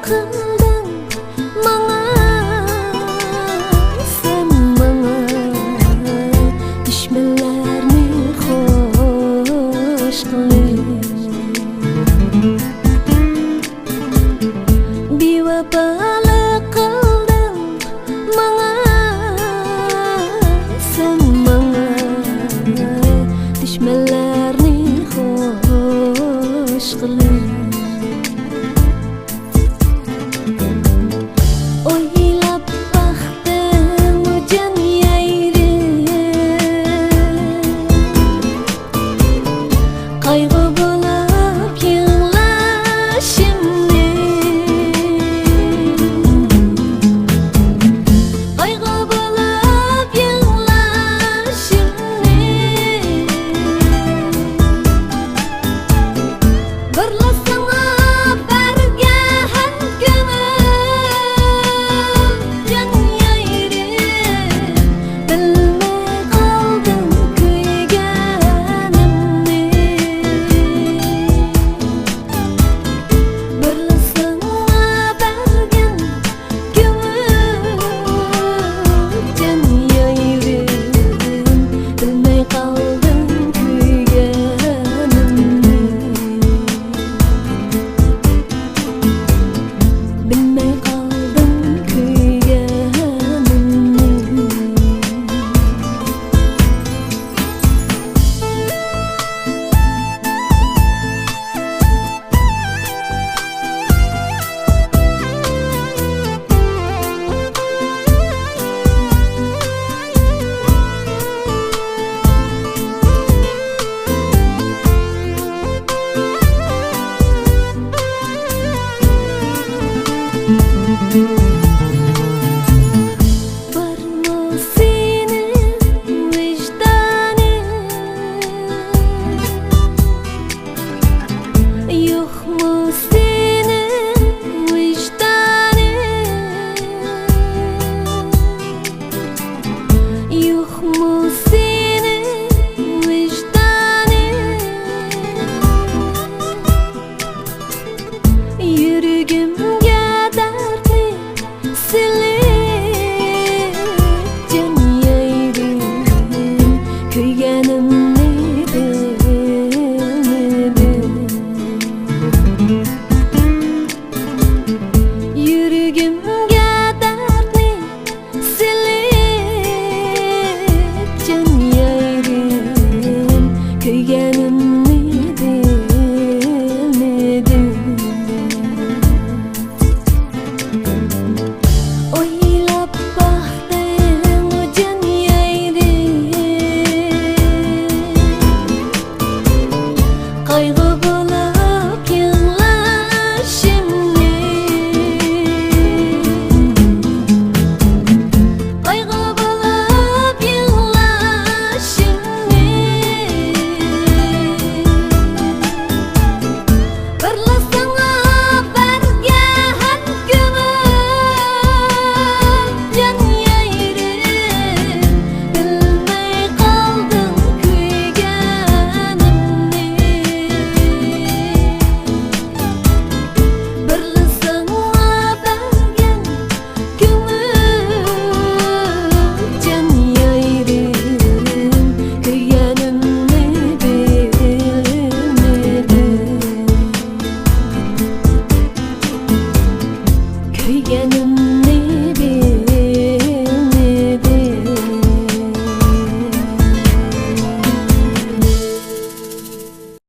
kıldın bana, sen bana düşmelerini hoş kılın. Bir vebalı kıldın bana, sen bana düşmelerini hoş kılın. Oylap baktım can yayrı, kaygı bulup yığla şimdi, kaygı bulup yığla şimdi. Birla sana bergen gönül can yayrı, bilmey kaldım kuyganimni. Birla sana bergen gönül can yayrı, bilmey kaldım kuyganimni. Bilmey kaldım kuyganimni. Var mı senin vicdanın, yok mu senin vicdanın, yok mu senin vicdanın? Yürügümge dertli silip can yayrı, kuyganimni bilmedim. Yürügümge dertli silip can yayrı, kuyganimni bilmedim. Oylap baktım can yayrı, kaygı bulup yığla şimdi, kaygı bulup yığla şimdi. Birla sana bergen gönül can yayrı, bilmey kaldım kuyganimni. Birla sana bergen gönül can yayrı, kuyganimni bilmedim. Kuyganimni